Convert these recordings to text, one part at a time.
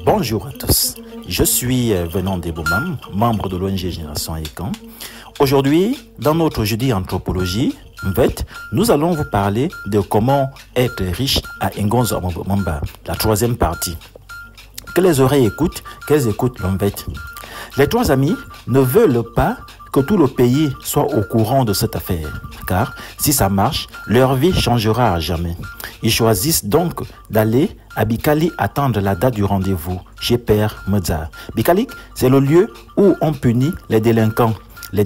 Bonjour à tous, je suis Venant Deboumam, membre de l'ONG Génération Ekan. Aujourd'hui, dans notre jeudi anthropologie, nous allons vous parler de comment être riche à Ngonzo Mamba, la troisième partie. Que les oreilles écoutent, qu'elles écoutent l'Omvet. Les trois amis ne veulent pas que tout le pays soit au courant de cette affaire, car si ça marche, leur vie changera à jamais. Ils choisissent donc d'aller à Bikali attendre la date du rendez-vous chez Père Mozart. Bikali, c'est le lieu où on punit les délinquants, les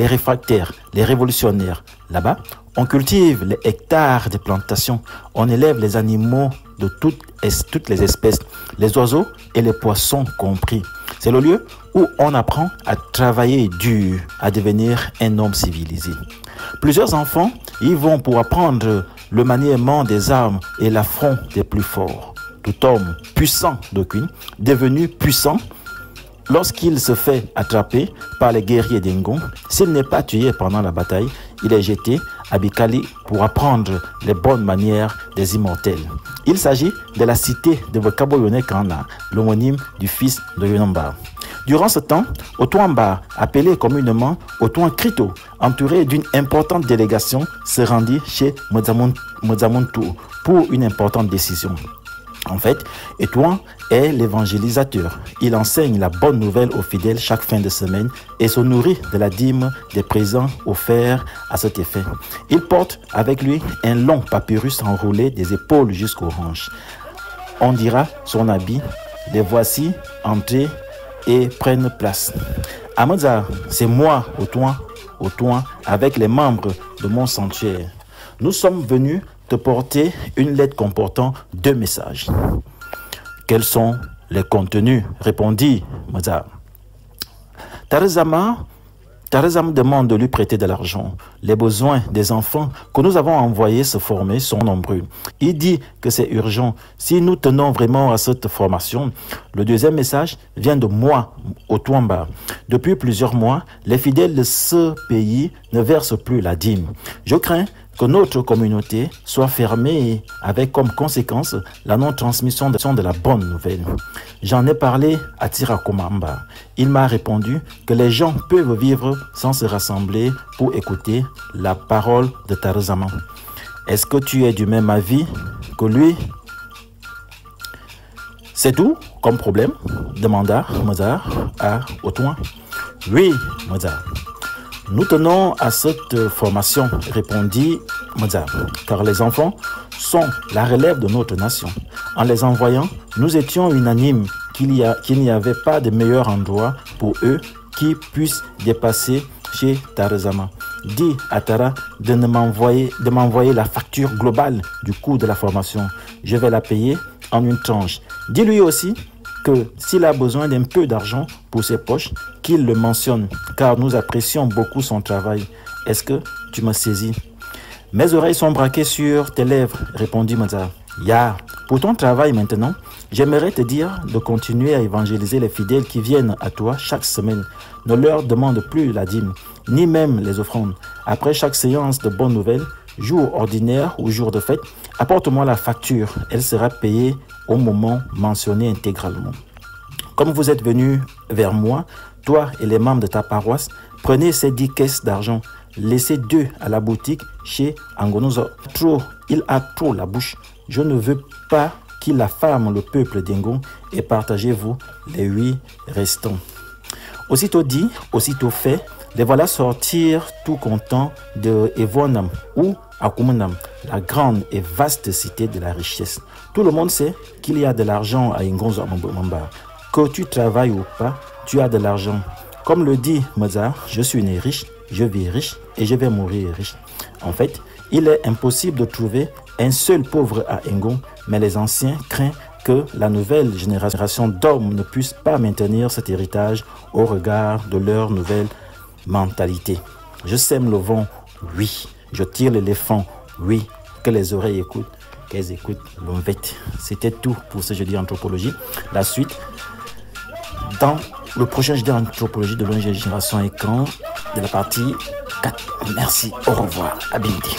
réfractaires, les révolutionnaires. Là-bas, on cultive les hectares de plantations, on élève les animaux de toutes les espèces, les oiseaux et les poissons compris. C'est le lieu où on apprend à travailler dur, à devenir un homme civilisé. Plusieurs enfants y vont pour apprendre le maniement des armes et l'affront des plus forts. Tout homme puissant d'aucune, devenu puissant, lorsqu'il se fait attraper par les guerriers d'Engon, s'il n'est pas tué pendant la bataille, il est jeté à Bikali pour apprendre les bonnes manières des immortels. Il s'agit de la cité de Vokabo Kana, l'homonyme du fils de Yonamba. Durant ce temps, Otuamba, appelé communément Otuan Krito, entouré d'une importante délégation, se rendit chez Mozamuntu pour une importante décision. En fait, Otuan est l'évangélisateur. Il enseigne la bonne nouvelle aux fidèles chaque fin de semaine et se nourrit de la dîme des présents offerts à cet effet. Il porte avec lui un long papyrus enroulé des épaules jusqu'aux hanches. On dira son habit, les voici entrés et prennent place. À Mozart, c'est moi, Otuan, avec les membres de mon sanctuaire. Nous sommes venus te porter une lettre comportant 2 messages. Quels sont les contenus? Répondit Mozart. Tarazama demande de lui prêter de l'argent. Les besoins des enfants que nous avons envoyés se former sont nombreux. Il dit que c'est urgent. Si nous tenons vraiment à cette formation, le deuxième message vient de moi, Otuamba. Depuis plusieurs mois, les fidèles de ce pays ne versent plus la dîme. Je crains que notre communauté soit fermée avec comme conséquence la non-transmission de la bonne nouvelle. J'en ai parlé à Tirakomamba. Il m'a répondu que les gens peuvent vivre sans se rassembler pour écouter la parole de Tarazama. Est-ce que tu es du même avis que lui? C'est tout comme problème? Demanda Mozart à Otuan. Oui, Mozart. Nous tenons à cette formation, répondit Mozart, car les enfants sont la relève de notre nation. En les envoyant, nous étions unanimes qu'il n'y avait pas de meilleur endroit pour eux qui puissent dépasser chez Tarazama. Dis à Tara de m'envoyer la facture globale du coût de la formation. Je vais la payer en une tranche. Dis-lui aussi que s'il a besoin d'un peu d'argent pour ses poches, qu'il le mentionne, car nous apprécions beaucoup son travail. Est-ce que tu me saisis? Mes oreilles sont braquées sur tes lèvres, répondit Mozart. Ya, pour ton travail maintenant, j'aimerais te dire de continuer à évangéliser les fidèles qui viennent à toi chaque semaine. Ne leur demande plus la dîme, ni même les offrandes. Après chaque séance de bonnes nouvelles, jour ordinaire ou jour de fête, apporte-moi la facture. Elle sera payée au moment mentionné intégralement. Comme vous êtes venus vers moi, toi et les membres de ta paroisse, prenez ces 10 caisses d'argent. Laissez 2 à la boutique chez Angonozo. Il a trop la bouche. Je ne veux pas qu'il affame le peuple d'Engon et partagez-vous les 8 restants. Aussitôt dit, aussitôt fait, les voilà sortir tout contents de Evonam ou Akumunam, la grande et vaste cité de la richesse. Tout le monde sait qu'il y a de l'argent à Ngonzo Mamba. Que tu travailles ou pas, tu as de l'argent. Comme le dit Mozart, je suis né riche, je vis riche et je vais mourir riche. En fait, il est impossible de trouver un seul pauvre à Ngon, mais les anciens craignent que la nouvelle génération d'hommes ne puisse pas maintenir cet héritage au regard de leur nouvelle mentalité. Je sème le vent, oui. Je tire l'éléphant, oui. Que les oreilles écoutent, qu'elles écoutent l'Omvet. C'était tout pour ce jeudi anthropologie. La suite, dans le prochain jeudi anthropologie de l'ONG Génération Ekan, de la partie 4. Merci, au revoir, à bientôt.